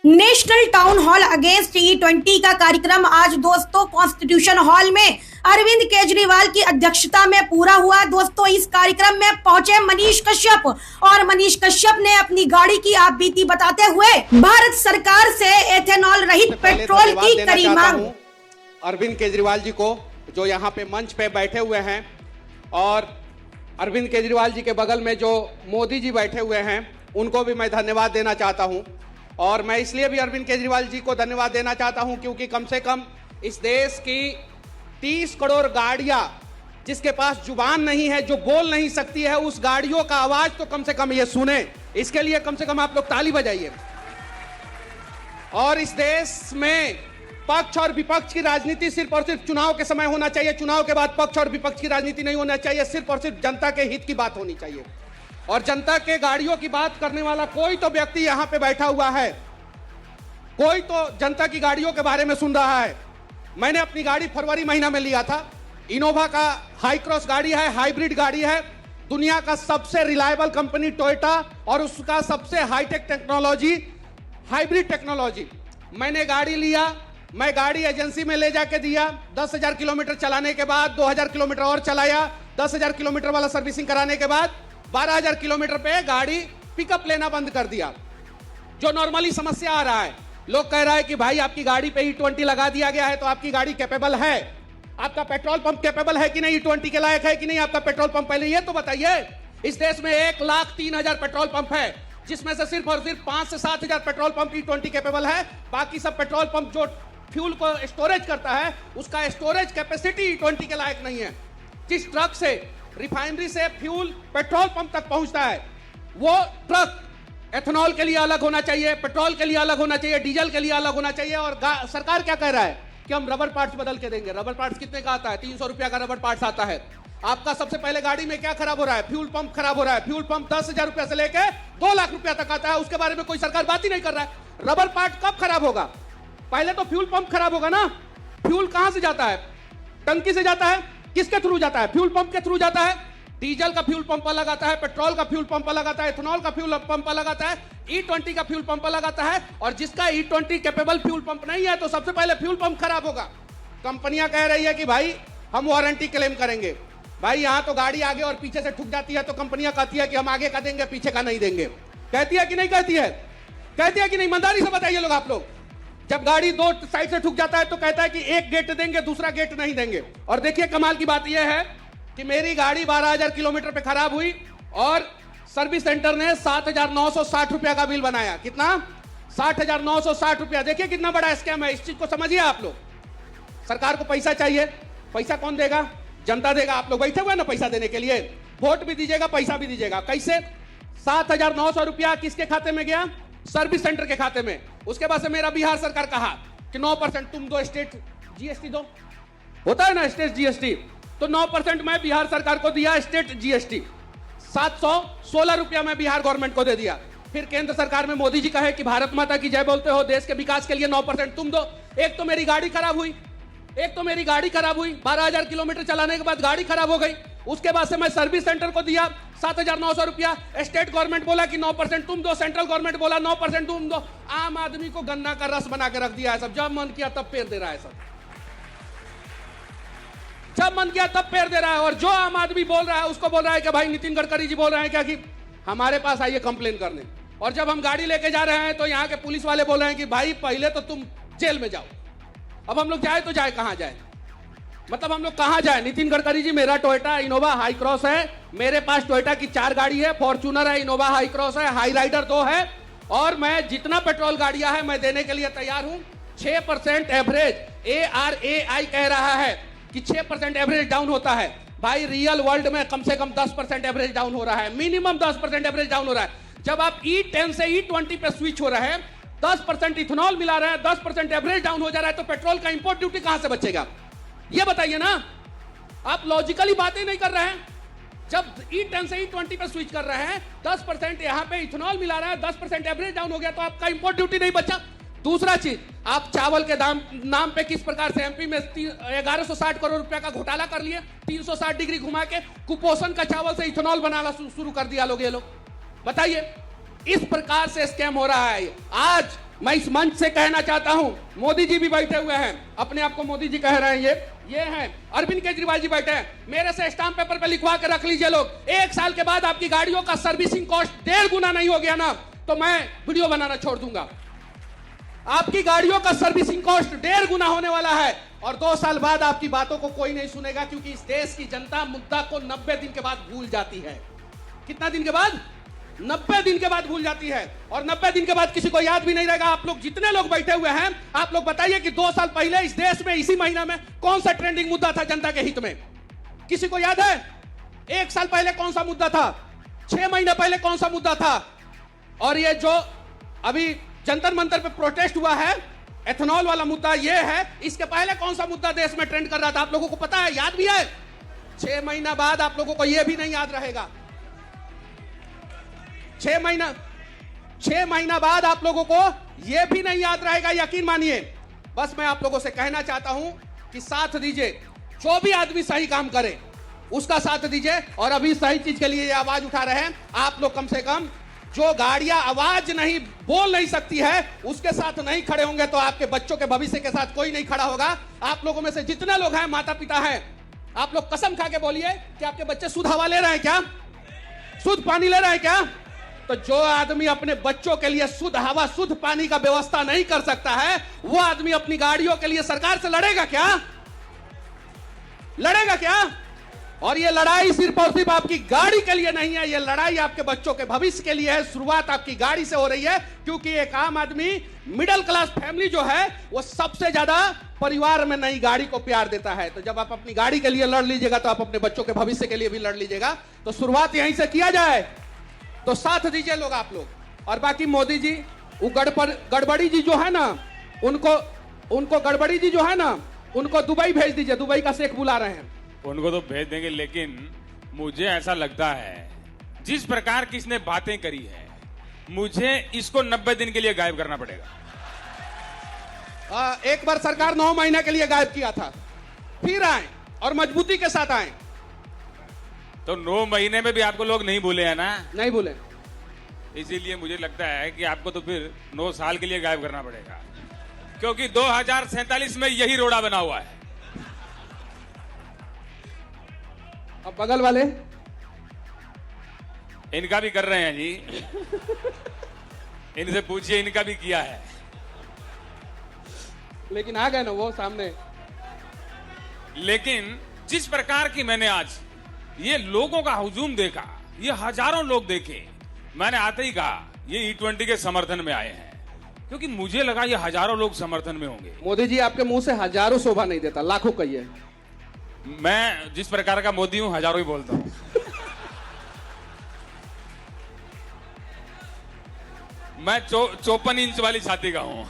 National town hall against E20 का कार्यक्रम आज दोस्तों कॉन्स्टिट्यूशन हॉल में अरविंद केजरीवाल की अध्यक्षता में पूरा हुआ। दोस्तों इस कार्यक्रम में पहुंचे मनीष कश्यप और मनीष कश्यप ने अपनी गाड़ी की आप बीती बताते हुए भारत सरकार से एथेनॉल रहित पेट्रोल की करी मांग। अरविंद केजरीवाल जी को जो यहाँ पे मंच पे बैठे हुए हैं और अरविंद केजरीवाल जी के बगल में जो मोदी जी बैठे हुए हैं उनको भी मैं धन्यवाद देना चाहता हूँ। और मैं इसलिए भी अरविंद केजरीवाल जी को धन्यवाद देना चाहता हूं क्योंकि कम से कम इस देश की 30 करोड़ गाड़ियां जिसके पास जुबान नहीं है, जो बोल नहीं सकती है, उस गाड़ियों का आवाज तो कम से कम ये सुने। इसके लिए कम से कम आप लोग ताली बजाइए। और इस देश में पक्ष और विपक्ष की राजनीति सिर्फ और सिर्फ चुनाव के समय होना चाहिए। चुनाव के बाद पक्ष और विपक्ष की राजनीति नहीं होना चाहिए। सिर्फ और सिर्फ जनता के हित की बात होनी चाहिए। और जनता के गाड़ियों की बात करने वाला कोई तो व्यक्ति यहां पे बैठा हुआ है, कोई तो जनता की गाड़ियों के बारे में सुन रहा है। मैंने अपनी गाड़ी फरवरी महीना में लिया था। इनोवा का हाई क्रॉस गाड़ी है, हाइब्रिड गाड़ी है, दुनिया का सबसे रिलायबल कंपनी टोयोटा और उसका सबसे हाईटेक टेक्नोलॉजी, हाइब्रिड टेक्नोलॉजी। मैंने गाड़ी लिया, मैं गाड़ी एजेंसी में ले जाके दिया। 10,000 किलोमीटर चलाने के बाद 2,000 किलोमीटर और चलाया। 10,000 किलोमीटर वाला सर्विसिंग कराने के बाद 12,000 किलोमीटर पे गाड़ी पिकअप लेना बंद कर दिया। जो नॉर्मली समस्या आ रहा है, लोग कह रहा है कि भाई आपकी गाड़ी पे E20 लगा दिया गया है तो आपकी गाड़ी कैपेबल है, आपका पेट्रोल पंप कैपेबल है कि नहीं, E20 के लायक है कि नहीं आपका पेट्रोल पंप। पहले ये तो बताइए। इस देश में 1,03,000 पेट्रोल पंप है, जिसमें से सिर्फ और सिर्फ 5 से 7,000 पेट्रोल पंप E20 कैपेबल है। बाकी सब पेट्रोल पंप जो फ्यूल को स्टोरेज करता है उसका स्टोरेज कैपेसिटी E20 के लायक नहीं है। जिस ट्रक से रिफाइनरी से फ्यूल पेट्रोल पंप तक पहुंचता है, वो ट्रक एथेनॉल के लिए अलग होना चाहिए, पेट्रोल के लिए अलग होना चाहिए, डीजल के लिए अलग होना चाहिए। और सरकार क्या कह रहा है कि हम रबर पार्ट्स बदल के देंगे। रबर पार्ट्स कितने का आता है? 300 रुपया का रबर पार्ट्स आता है। आपका सबसे पहले गाड़ी में क्या खराब हो रहा है? फ्यूल पंप खराब हो रहा है। फ्यूल पंप 10,000 रुपया से लेके 2 लाख रुपया तक आता है। उसके बारे में कोई सरकार बात ही नहीं कर रहा है। रबर पार्ट कब खराब होगा? पहले तो फ्यूल पंप खराब होगा ना। फ्यूल कहां से जाता है? टंकी से जाता है। किसके थ्रू जाता है? फ्यूल पंप के थ्रू जाता है। डीजल का फ्यूल पंप अलग आता है, पेट्रोल का फ्यूल पंप अलग आता है, इथेनॉल का फ्यूल पंप अलग आता है, E20 का फ्यूल पंप अलग आता है। और जिसका E20 कैपेबल फ्यूल पंप नहीं है तो सबसे पहले फ्यूल पंप खराब होगा। कंपनियां कह रही है कि भाई हम वारंटी क्लेम करेंगे। भाई यहां तो गाड़ी आगे और पीछे से ठुक जाती है तो कंपनियां कहती है कि हम आगे का देंगे, पीछे का नहीं देंगे। कहती है कि नहीं कहती है? कहती है कि नहीं? ईमानदारी से बताइए लोग आप लोग। जब गाड़ी 2 साइड से ठुक जाता है तो कहता है कि एक गेट देंगे, दूसरा गेट नहीं देंगे। और देखिए कमाल की बात यह है कि मेरी गाड़ी 12,000 किलोमीटर पे खराब हुई और सर्विस सेंटर ने 7,960 रुपया का बिल बनाया। कितना? 60,960 रुपया। देखिए कितना बड़ा स्कैम है। इस चीज को समझिए आप लोग। सरकार को पैसा चाहिए, पैसा कौन देगा? जनता देगा। आप लोग बैठे हुए ना पैसा देने के लिए, वोट भी दीजिएगा, पैसा भी दीजिएगा। कैसे? 7,900 रुपया किसके खाते में गया? सर्विस सेंटर के खाते में। उसके बाद से मेरा बिहार सरकार कहा कि 9% तुम दो, स्टेट जीएसटी दो, होता है ना स्टेट जीएसटी, तो 9% मैं बिहार सरकार को दिया स्टेट जीएसटी। 716 रुपया मैं बिहार गवर्नमेंट को दे दिया। फिर केंद्र सरकार में मोदी जी कहे कि भारत माता की जय बोलते हो, देश के विकास के लिए 9% तुम दो। एक तो मेरी गाड़ी खराब हुई, 12,000 किलोमीटर चलाने के बाद गाड़ी खराब हो गई। उसके बाद से मैं सर्विस सेंटर को दिया 7,900 रुपया। स्टेट गवर्नमेंट बोला कि 9% तुम दो, सेंट्रल गवर्नमेंट बोला 9% तुम दो। आम आदमी को गन्ना का रस बना के रख दिया है सब। जब मन किया तब पेर दे रहा है सब। जब मन किया तब पेर दे रहा है। और जो आम आदमी बोल रहा है उसको बोल रहा है कि भाई नितिन गडकरी जी बोल रहे हैं क्या कि हमारे पास आइए कंप्लेन करने। और जब हम गाड़ी लेके जा रहे हैं तो यहाँ के पुलिस वाले बोल रहे हैं कि भाई पहले तो तुम जेल में जाओ। अब हम लोग जाए तो जाए कहां जाए? मतलब हम लोग कहां जाए? नितिन गडकरी जी, मेरा टोयोटा इनोवा हाई क्रॉस है, मेरे पास टोयोटा की 4 गाड़ी है, फॉर्च्यूनर है, इनोवा हाई क्रॉस है, हाई राइडर 2 है। और मैं जितना पेट्रोल गाड़ियां है मैं देने के लिए तैयार हूं। 6% एवरेज ARAI कह रहा है कि 6% एवरेज डाउन होता है। भाई रियल वर्ल्ड में कम से कम 10% एवरेज डाउन हो रहा है, मिनिमम 10% एवरेज डाउन हो रहा है। जब आप E10 से E20 पे स्विच हो रहे हैं, 10% इथेनॉल मिला रहा है, 10% एवरेज डाउन हो जा रहा है, तो पेट्रोल का इंपोर्ट ड्यूटी कहां से बचेगा? ये बताइए ना। आप लॉजिकली बातें नहीं कर रहे हैं। जब E10 से E20 पे स्विच कर रहे हैं, 10% यहां पे इथेनॉल मिला रहा है, 10% एवरेज डाउन हो गया, तो आपका इंपोर्ट ड्यूटी नहीं बचा। दूसरा चीज, आप चावल के नाम पे किस प्रकार से एमपी में 1160 करोड़ रुपया का घोटाला कर लिए। 360 डिग्री घुमा के कुपोषण का चावल से इथेनॉल बनाना शुरू कर दिया लोग। ये लोग बताइए, इस प्रकार से स्कैम हो रहा है। आज मैं इस मंच से कहना चाहता हूं, मोदी जी भी बैठे हुए हैं, अपने आप को मोदी जी कह रहे हैं, ये हैं अरविंद केजरीवाल जी बैठे हैं, मेरे से स्टाम्प पेपर पे लिखवा के रख लीजिए लोग। 1 साल के बाद आपकी गाड़ियों का सर्विसिंग कॉस्ट 1.5 गुना नहीं हो गया ना, तो मैं वीडियो बनाना छोड़ दूंगा। आपकी गाड़ियों का सर्विसिंग कॉस्ट 1.5 गुना होने वाला है, और 2 साल बाद आपकी बातों को कोई नहीं सुनेगा, क्योंकि इस देश की जनता मुद्दा को 90 दिन के बाद भूल जाती है। कितना दिन के बाद? 90 दिन के बाद भूल जाती है, और 90 दिन के बाद किसी को याद भी नहीं रहेगा। आप लोग जितने लोग बैठे हुए हैं, आप लोग बताइए कि 2 साल पहले इस देश में इसी महीना में कौन सा ट्रेंडिंग मुद्दा था जनता के हित में? किसी को याद है? 1 साल पहले कौन सा मुद्दा था? 6 महीने पहले कौन सा मुद्दा था? और ये जो अभी जंतर मंतर पे प्रोटेस्ट हुआ है, एथेनॉल वाला मुद्दा ये है, इसके पहले कौन सा मुद्दा देश में ट्रेंड कर रहा था? आप लोगों को पता है? याद भी है? 6 महीना बाद आप लोगों को यह भी नहीं याद रहेगा। 6 महीना बाद आप लोगों को यह भी नहीं याद रहेगा, यकीन मानिए। बस मैं आप लोगों से कहना चाहता हूं कि साथ दीजिए, जो भी आदमी सही काम करे उसका साथ दीजिए। और अभी सही चीज के लिए ये आवाज उठा रहे हैं आप लोग, कम से कम जो गाड़ियां आवाज नहीं बोल नहीं सकती है उसके साथ नहीं खड़े होंगे तो आपके बच्चों के भविष्य के साथ कोई नहीं खड़ा होगा। आप लोगों में से जितने लोग हैं माता पिता हैं, आप लोग कसम खा के बोलिए कि आपके बच्चे शुद्ध हवा ले रहे हैं क्या? शुद्ध पानी ले रहे हैं क्या? तो जो आदमी अपने बच्चों के लिए शुद्ध हवा शुद्ध पानी का व्यवस्था नहीं कर सकता है, वो आदमी अपनी गाड़ियों के लिए सरकार से लड़ेगा क्या? लड़ेगा क्या? और ये लड़ाई सिर्फ और सिर्फ आपकी गाड़ी के लिए नहीं है, ये लड़ाई आपके बच्चों के भविष्य के लिए है। शुरुआत आपकी गाड़ी से हो रही है, क्योंकि एक आम आदमी, मिडिल क्लास फैमिली जो है, वो सबसे ज्यादा परिवार में नई गाड़ी को प्यार देता है। तो जब आप अपनी गाड़ी के लिए लड़ लीजिएगा तो आप अपने बच्चों के भविष्य के लिए भी लड़ लीजिएगा। तो शुरुआत यहीं से किया जाए, तो साथ दीजिए लोग आप लोग। और बाकी मोदी जी, वो गड़बड़ी जी जो है ना, उनको गड़बड़ी जी जो है ना, उनको दुबई भेज दीजिए, दुबई का शेख बुला रहे हैं। उनको तो भेज देंगे, लेकिन मुझे ऐसा लगता है जिस प्रकार की इसने बातें करी है, मुझे इसको 90 दिन के लिए गायब करना पड़ेगा। एक बार सरकार 9 महीने के लिए गायब किया था, फिर आए और मजबूती के साथ आए। तो 9 महीने में भी आपको लोग नहीं भूले हैं ना? नहीं भूले। इसीलिए मुझे लगता है कि आपको तो फिर 9 साल के लिए गायब करना पड़ेगा, क्योंकि 2047 में यही रोड़ा बना हुआ है। अब बगल वाले इनका भी कर रहे हैं जी, इनसे पूछिए, इनका भी किया है, लेकिन आ गए ना वो सामने। लेकिन जिस प्रकार की मैंने आज ये लोगों का हुजूम देखा, ये हजारों लोग देखे, मैंने आते ही कहा ये E20 के समर्थन में आए हैं, क्योंकि मुझे लगा ये हजारों लोग समर्थन में होंगे। मोदी जी आपके मुंह से हजारों शोभा नहीं देता, लाखों कहिए। मैं जिस प्रकार का मोदी हूं, हजारों ही बोलता हूं। मैं 54 इंच वाली छाती का हूं।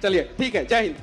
चलिए ठीक है, जय हिंद।